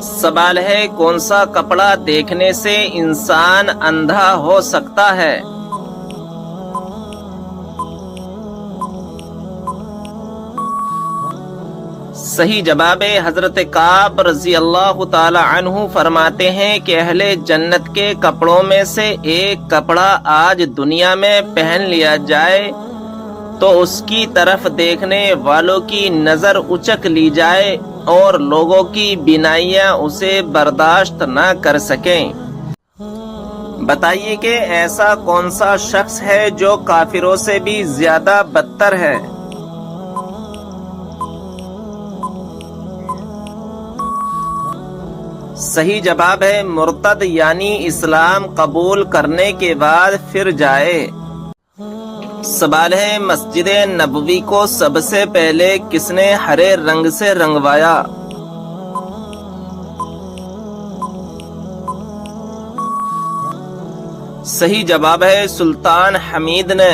سوال ہے کون سا کپڑا دیکھنے سے انسان اندھا ہو سکتا ہے؟ صحیح جواب ہے حضرت کعب رضی اللہ تعالی عنہ فرماتے ہیں کہ اہل جنت کے کپڑوں میں سے ایک کپڑا آج دنیا میں پہن لیا جائے تو اس کی طرف دیکھنے والوں کی نظر اچک لی جائے اور لوگوں کی بینائیاں اسے برداشت نہ کر سکیں۔ بتائیے کہ ایسا کون سا شخص ہے جو کافروں سے بھی زیادہ بدتر ہے؟ صحیح جواب ہے مرتد، یعنی اسلام قبول کرنے کے بعد پھر جائے۔ سوال ہے مسجد نبوی کو سب سے پہلے کس نے ہرے رنگ سے رنگوایا؟ صحیح جواب ہے سلطان حمید نے۔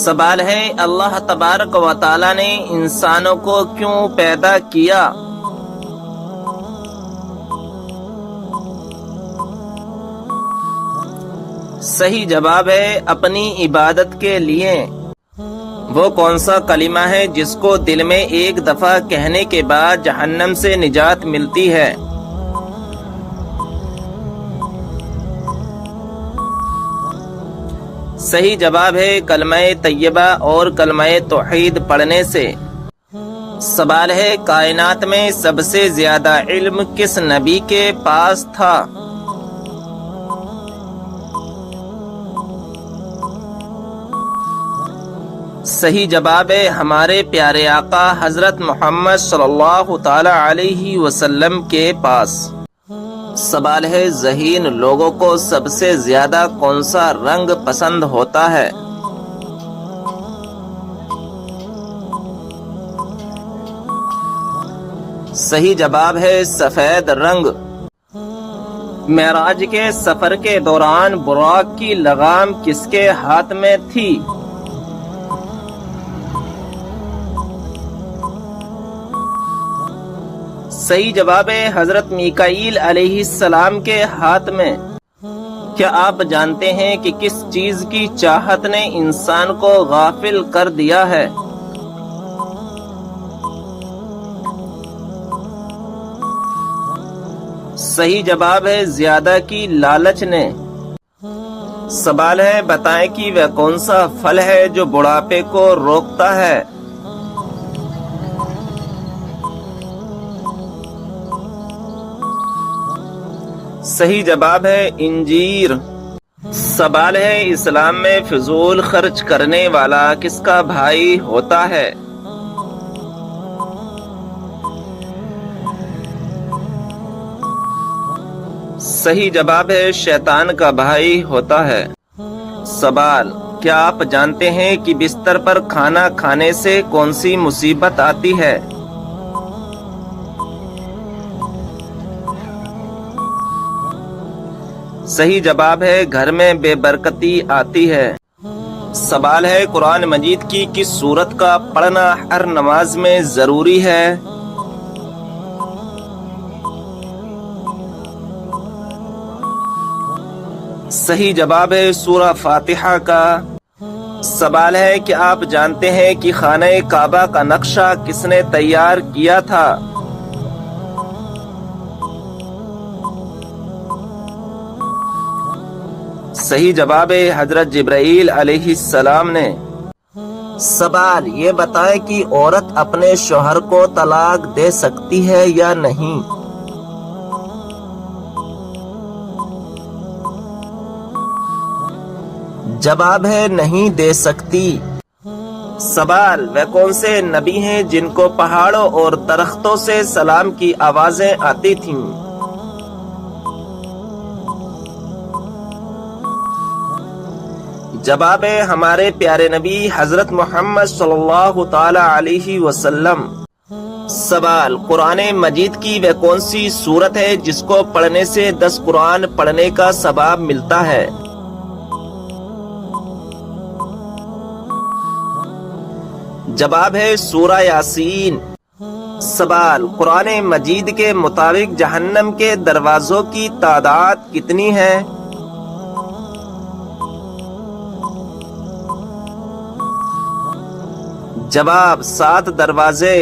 سوال ہے اللہ تبارک و تعالی نے انسانوں کو کیوں پیدا کیا؟ صحیح جواب ہے اپنی عبادت کے لیے۔ وہ کون سا کلمہ ہے جس کو دل میں ایک دفعہ کہنے کے بعد جہنم سے نجات ملتی ہے؟ صحیح جواب ہے کلمہ طیبہ اور کلمہ توحید پڑھنے سے۔ سوال ہے کائنات میں سب سے زیادہ علم کس نبی کے پاس تھا؟ صحیح جواب ہے ہمارے پیارے آقا حضرت محمد صلی اللہ تعالی علیہ وسلم کے پاس۔ سوال ہے ذہین لوگوں کو سب سے زیادہ کون سا رنگ پسند ہوتا ہے؟ صحیح جواب ہے سفید رنگ۔ معراج کے سفر کے دوران براق کی لگام کس کے ہاتھ میں تھی؟ صحیح جواب ہے حضرت میکائیل علیہ السلام کے ہاتھ میں۔ کیا آپ جانتے ہیں کہ کس چیز کی چاہت نے انسان کو غافل کر دیا ہے؟ صحیح جواب ہے زیادہ کی لالچ نے۔ سوال ہے بتائیں کہ وہ کون سا پھل ہے جو بڑھاپے کو روکتا ہے؟ صحیح جواب ہے انجیر۔ سوال ہے اسلام میں فضول خرچ کرنے والا کس کا بھائی ہوتا ہے؟ صحیح جواب ہے شیطان کا بھائی ہوتا ہے۔ سوال کیا آپ جانتے ہیں کہ بستر پر کھانا کھانے سے کون سی مصیبت آتی ہے؟ صحیح جواب ہے گھر میں بے برکتی آتی ہے۔ سوال ہے قرآن مجید کی کس سورت کا پڑھنا ہر نماز میں ضروری ہے؟ صحیح جواب ہے سورہ فاتحہ کا۔ سوال ہے کہ آپ جانتے ہیں کہ خانہ کعبہ کا نقشہ کس نے تیار کیا تھا؟ صحیح جواب ہے حضرت جبرائیل علیہ السلام نے۔ سوال یہ بتائیں کہ عورت اپنے شوہر کو طلاق دے سکتی ہے یا نہیں؟ جواب ہے نہیں دے سکتی۔ سوال وہ کون سے نبی ہیں جن کو پہاڑوں اور درختوں سے سلام کی آوازیں آتی تھیں؟ جواب ہے ہمارے پیارے نبی حضرت محمد صلی اللہ تعالی علیہ وسلم۔ سوال قرآن مجید کی وہ کون سی سورت ہے جس کو پڑھنے سے 10 قرآن پڑھنے کا ثواب ملتا ہے؟ جواب ہے سورہ یاسین۔ سوال، قرآن مجید کے مطابق جہنم کے دروازوں کی تعداد کتنی ہے؟ جواب، 7 دروازے۔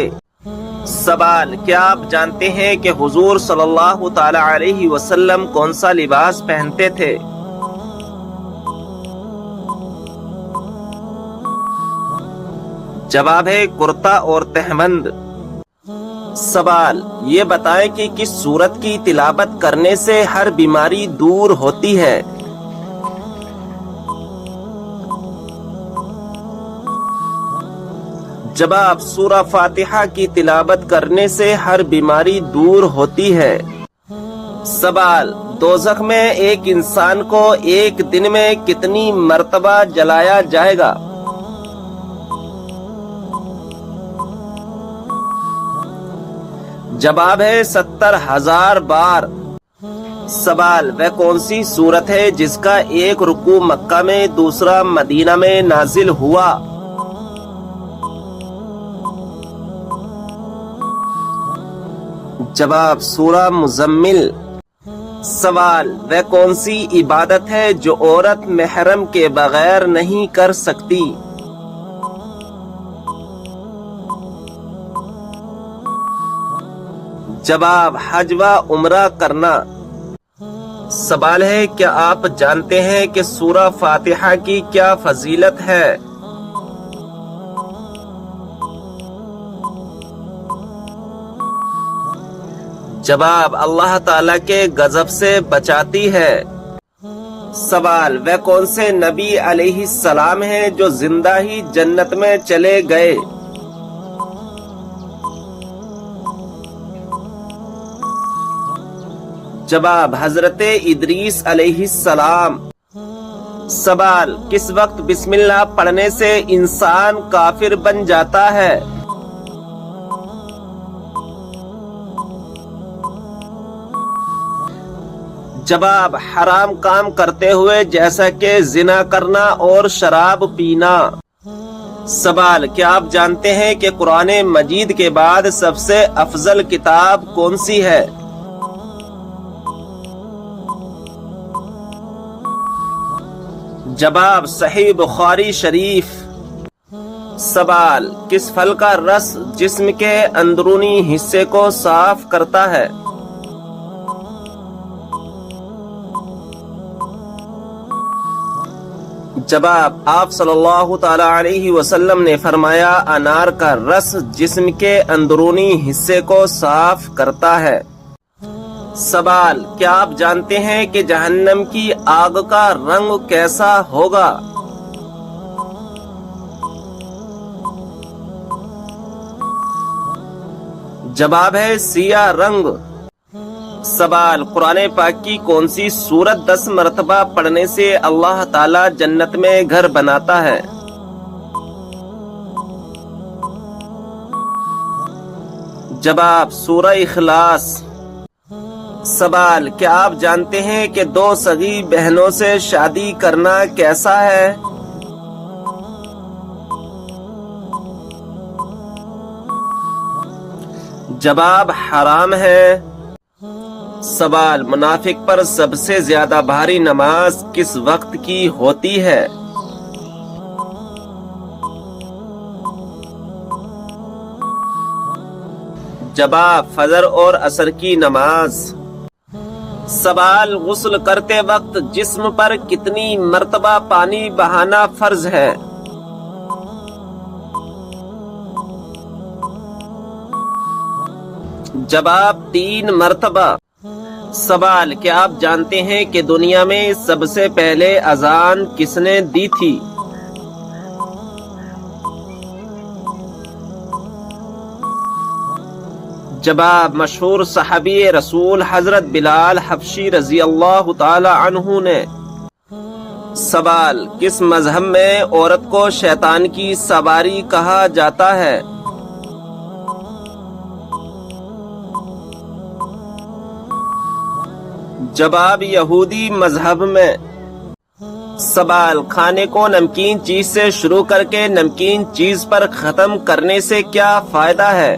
سوال، کیا آپ جانتے ہیں کہ حضور صلی اللہ تعالی علیہ وسلم کون سا لباس پہنتے تھے؟ جواب ہے کرتا اور تہبند۔ سوال، یہ بتائیں کہ کس سورت کی تلاوت کرنے سے ہر بیماری دور ہوتی ہے؟ جواب، سورہ فاتحہ کی تلاوت کرنے سے ہر بیماری دور ہوتی ہے۔ سوال، دوزخ میں ایک انسان کو ایک دن میں کتنی مرتبہ جلایا جائے گا؟ جواب ہے 70,000 بار۔ سوال، وہ کون سی سورت ہے جس کا ایک رکوع مکہ میں دوسرا مدینہ میں نازل ہوا؟ جواب، سورہ مزمل۔ سوال، وہ کون سی عبادت ہے جو عورت محرم کے بغیر نہیں کر سکتی؟ جواب، حج و عمرہ کرنا۔ سوال ہے، کیا آپ جانتے ہیں کہ سورہ فاتحہ کی کیا فضیلت ہے؟ جواب، اللہ تعالیٰ کے غضب سے بچاتی ہے۔ سوال، وہ کون سے نبی علیہ السلام ہیں جو زندہ ہی جنت میں چلے گئے؟ جواب، حضرت ادریس علیہ السلام۔ سوال، کس وقت بسم اللہ پڑھنے سے انسان کافر بن جاتا ہے؟ جواب، حرام کام کرتے ہوئے، جیسا کہ زنا کرنا اور شراب پینا۔ سوال، کیا آپ جانتے ہیں کہ قرآن مجید کے بعد سب سے افضل کتاب کون سی ہے؟ جواب، صحیح بخاری شریف۔ سوال، کس پھل کا رس جسم کے اندرونی حصے کو صاف کرتا ہے؟ جواب، آپ صلی اللہ تعالی علیہ وسلم نے فرمایا، انار کا رس جسم کے اندرونی حصے کو صاف کرتا ہے۔ سوال، کیا آپ جانتے ہیں کہ جہنم کی آگ کا رنگ کیسا ہوگا؟ جواب ہے سیاہ رنگ۔ سوال، قرآن پاک کی کون سی سورت 10 مرتبہ پڑھنے سے اللہ تعالی جنت میں گھر بناتا ہے؟ جواب، سورہ اخلاص۔ سوال، کیا آپ جانتے ہیں کہ 2 سگی بہنوں سے شادی کرنا کیسا ہے؟ جواب، حرام ہے۔ سوال، منافق پر سب سے زیادہ بھاری نماز کس وقت کی ہوتی ہے؟ جواب، فجر اور عصر کی نماز۔ سوال، غسل کرتے وقت جسم پر کتنی مرتبہ پانی بہانا فرض ہے؟ جواب، 3 مرتبہ۔ سوال، کیا آپ جانتے ہیں کہ دنیا میں سب سے پہلے اذان کس نے دی تھی؟ جواب، مشہور صحابی رسول حضرت بلال حبشی رضی اللہ تعالی عنہ نے۔ سوال، کس مذہب میں عورت کو شیطان کی سواری کہا جاتا ہے؟ جواب، یہودی مذہب میں۔ سوال، کھانے کو نمکین چیز سے شروع کر کے نمکین چیز پر ختم کرنے سے کیا فائدہ ہے؟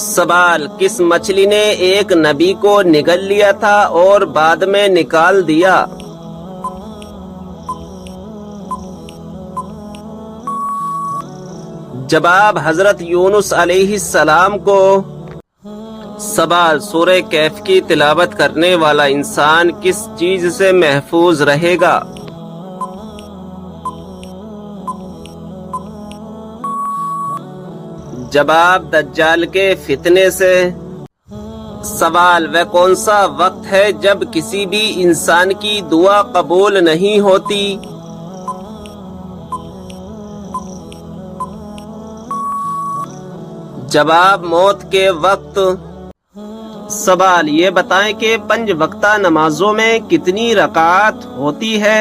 سوال، کس مچھلی نے ایک نبی کو نگل لیا تھا اور بعد میں نکال دیا؟ جواب، حضرت یونس علیہ السلام کو۔ سوال، سورہ کہف کی تلاوت کرنے والا انسان کس چیز سے محفوظ رہے گا؟ جواب، دجال کے فتنے سے۔ سوال، وہ کون سا وقت ہے جب کسی بھی انسان کی دعا قبول نہیں ہوتی؟ جواب، موت کے وقت۔ سوال، یہ بتائیں کہ 5 وقتہ نمازوں میں کتنی رکعت ہوتی ہے؟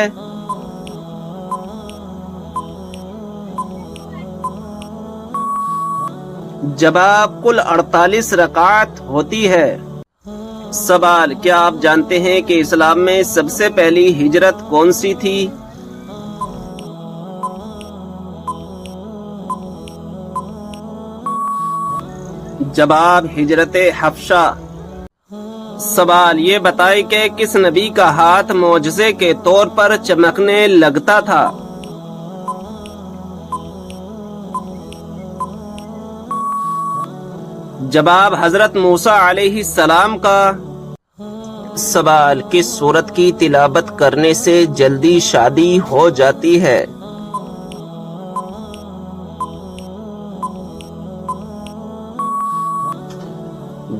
جواب، کل 48 رکعت ہوتی ہے۔ سوال، کیا آپ جانتے ہیں کہ اسلام میں سب سے پہلی ہجرت کون سی تھی؟ جواب، ہجرت حبشہ۔ سوال، یہ بتائیں کہ کس نبی کا ہاتھ معجزے کے طور پر چمکنے لگتا تھا؟ جواب، حضرت موسیٰ علیہ السلام کا۔ سوال، کس سورت کی تلاوت کرنے سے جلدی شادی ہو جاتی ہے؟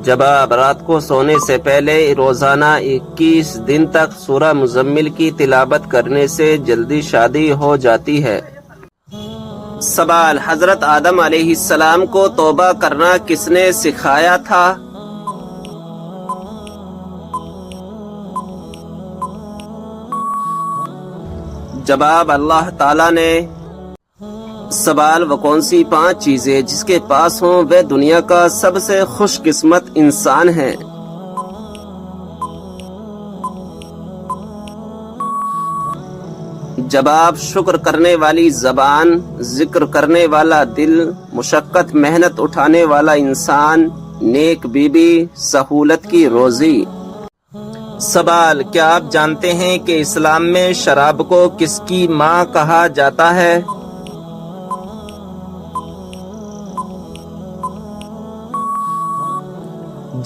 جواب، رات کو سونے سے پہلے روزانہ 21 دن تک سورہ مزمل کی تلاوت کرنے سے جلدی شادی ہو جاتی ہے۔ سوال، حضرت آدم علیہ السلام کو توبہ کرنا کس نے سکھایا تھا؟ جواب، اللہ تعالیٰ نے۔ سوال، وہ کون سی 5 چیزیں جس کے پاس ہوں وہ دنیا کا سب سے خوش قسمت انسان ہے؟ جواب، شکر کرنے والی زبان، ذکر کرنے والا دل، مشقت محنت اٹھانے والا انسان، نیک بیوی، سہولت کی روزی۔ سوال، کیا آپ جانتے ہیں کہ اسلام میں شراب کو کس کی ماں کہا جاتا ہے؟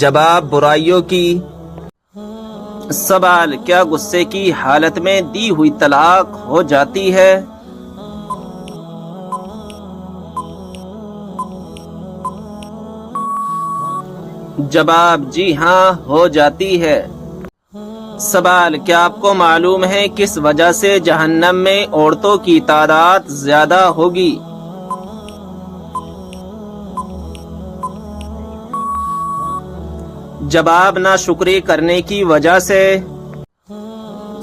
جواب، برائیوں کی۔ سوال، کیا غصے کی حالت میں دی ہوئی طلاق ہو جاتی ہے؟ جواب، جی ہاں، ہو جاتی ہے۔ سوال، کیا آپ کو معلوم ہے کس وجہ سے جہنم میں عورتوں کی تعداد زیادہ ہوگی؟ جواب، ناشکری کرنے کی وجہ سے۔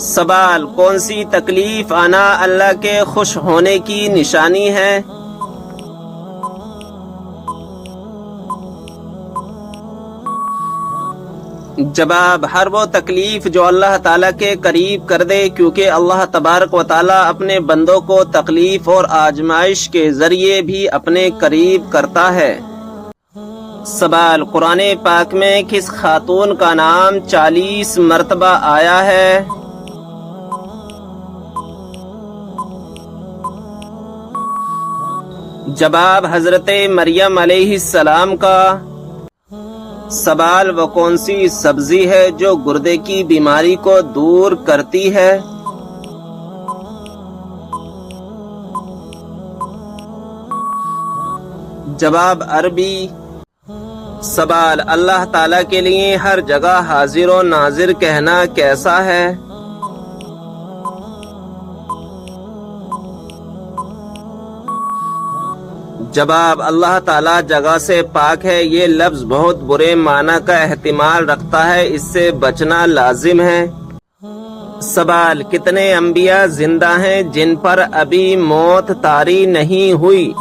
سوال، کون سی تکلیف آنا اللہ کے خوش ہونے کی نشانی ہے؟ جواب، ہر وہ تکلیف جو اللہ تعالیٰ کے قریب کر دے، کیونکہ اللہ تبارک و تعالیٰ اپنے بندوں کو تکلیف اور آزمائش کے ذریعے بھی اپنے قریب کرتا ہے۔ سوال، قرآن پاک میں کس خاتون کا نام 40 مرتبہ آیا ہے؟ جواب، حضرت مریم علیہ السلام کا۔ سوال، وہ کون سی سبزی ہے جو گردے کی بیماری کو دور کرتی ہے؟ جواب، عربی۔ سوال، اللہ تعالیٰ کے لیے ہر جگہ حاضر و ناظر کہنا کیسا ہے؟ جواب، اللہ تعالیٰ جگہ سے پاک ہے، یہ لفظ بہت برے معنی کا احتمال رکھتا ہے، اس سے بچنا لازم ہے۔ سوال، کتنے انبیاء زندہ ہیں جن پر ابھی موت طاری نہیں ہوئی؟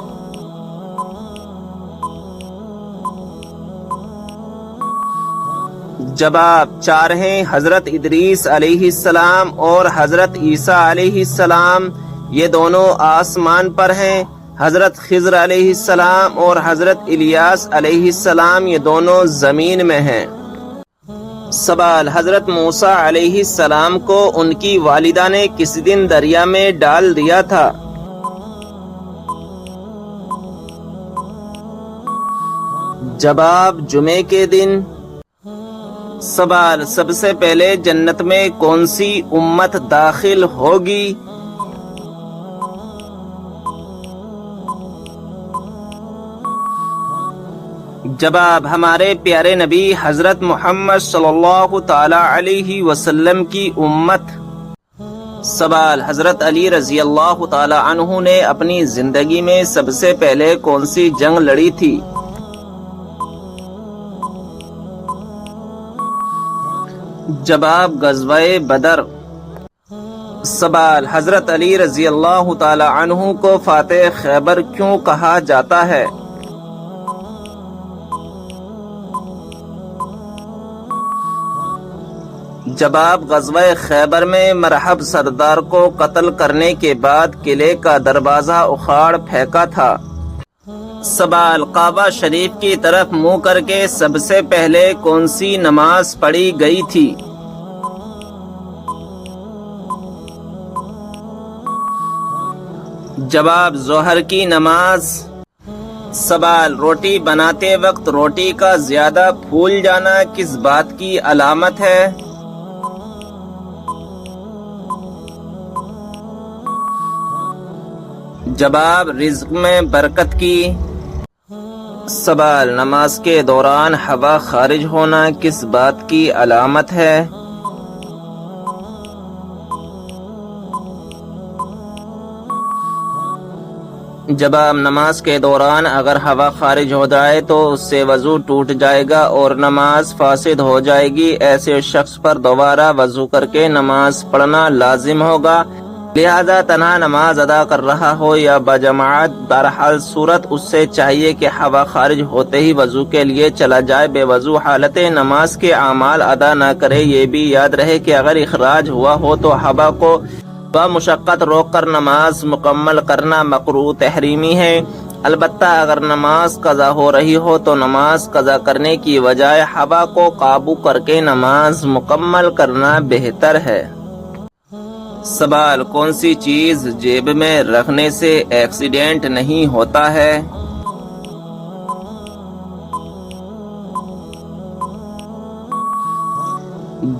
جواب، 4 ہیں، حضرت ادریس علیہ السلام اور حضرت عیسیٰ علیہ السلام، یہ دونوں آسمان پر ہیں۔ حضرت خضر علیہ السلام اور حضرت الیاس علیہ السلام یہ دونوں زمین میں ہیں۔ سوال، حضرت موسیٰ علیہ السلام کو ان کی والدہ نے کس دن دریا میں ڈال دیا تھا؟ جواب، جمعے کے دن۔ سوال، سب سے پہلے جنت میں کون سی امت داخل ہوگی؟ جواب، ہمارے پیارے نبی حضرت محمد صلی اللہ تعالی علیہ وسلم کی امت۔ سوال، حضرت علی رضی اللہ تعالی عنہ نے اپنی زندگی میں سب سے پہلے کون سی جنگ لڑی تھی؟ جواب، غزوہ بدر۔ سوال، حضرت علی رضی اللہ تعالی عنہ کو فاتح خیبر کیوں کہا جاتا ہے؟ جواب، غزوہ خیبر میں مرحب سردار کو قتل کرنے کے بعد قلعے کا دروازہ اکھاڑ پھینکا تھا۔ سوال، کعبہ شریف کی طرف منہ کر کے سب سے پہلے کون سی نماز پڑھی گئی تھی؟ جواب، ظہر کی نماز۔ سوال، روٹی بناتے وقت روٹی کا زیادہ پھول جانا کس بات کی علامت ہے؟ جواب، رزق میں برکت کی۔ سوال، نماز کے دوران ہوا خارج ہونا کس بات کی علامت ہے؟ جواب، نماز کے دوران اگر ہوا خارج ہو جائے تو اس سے وضو ٹوٹ جائے گا اور نماز فاسد ہو جائے گی۔ ایسے شخص پر دوبارہ وضو کر کے نماز پڑھنا لازم ہوگا، لہذا تنہا نماز ادا کر رہا ہو یا بجماعت، بہرحال صورت اس سے چاہیے کہ ہوا خارج ہوتے ہی وضو کے لیے چلا جائے، بے وضو حالت نماز کے اعمال ادا نہ کرے۔ یہ بھی یاد رہے کہ اگر اخراج ہوا ہو تو ہوا کو بمشقت روک کر نماز مکمل کرنا مکروہ تحریمی ہے۔ البتہ اگر نماز قضا ہو رہی ہو تو نماز قضا کرنے کی بجائے ہوا کو قابو کر کے نماز مکمل کرنا بہتر ہے۔ سوال، کون سی چیز جیب میں رکھنے سے ایکسیڈنٹ نہیں ہوتا ہے؟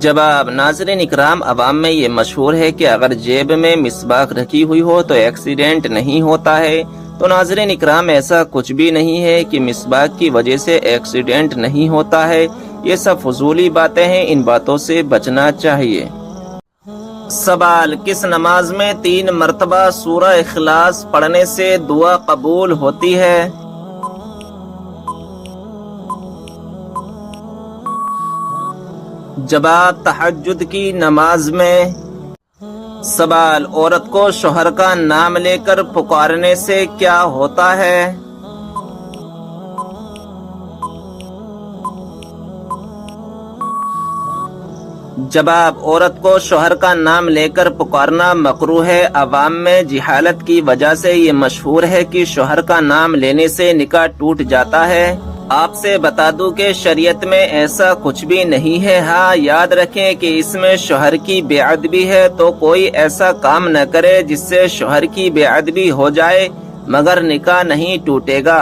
جواب، ناظرین اکرام، عوام میں یہ مشہور ہے کہ اگر جیب میں مسواک رکھی ہوئی ہو تو ایکسیڈنٹ نہیں ہوتا ہے۔ تو ناظرین اکرام، ایسا کچھ بھی نہیں ہے کہ مسواک کی وجہ سے ایکسیڈنٹ نہیں ہوتا ہے۔ یہ سب فضولی باتیں ہیں، ان باتوں سے بچنا چاہیے۔ سوال، کس نماز میں 3 مرتبہ سورہ اخلاص پڑھنے سے دعا قبول ہوتی ہے؟ جواب، تہجد کی نماز میں۔ سوال، عورت کو شوہر کا نام لے کر پکارنے سے کیا ہوتا ہے؟ جواب، عورت کو شوہر کا نام لے کر پکارنا مکروہ ہے۔ عوام میں جہالت کی وجہ سے یہ مشہور ہے کہ شوہر کا نام لینے سے نکاح ٹوٹ جاتا ہے۔ آپ سے بتا دوں کہ شریعت میں ایسا کچھ بھی نہیں ہے۔ ہاں، یاد رکھیں کہ اس میں شوہر کی بے ادبی ہے، تو کوئی ایسا کام نہ کرے جس سے شوہر کی بے ادبی ہو جائے، مگر نکاح نہیں ٹوٹے گا۔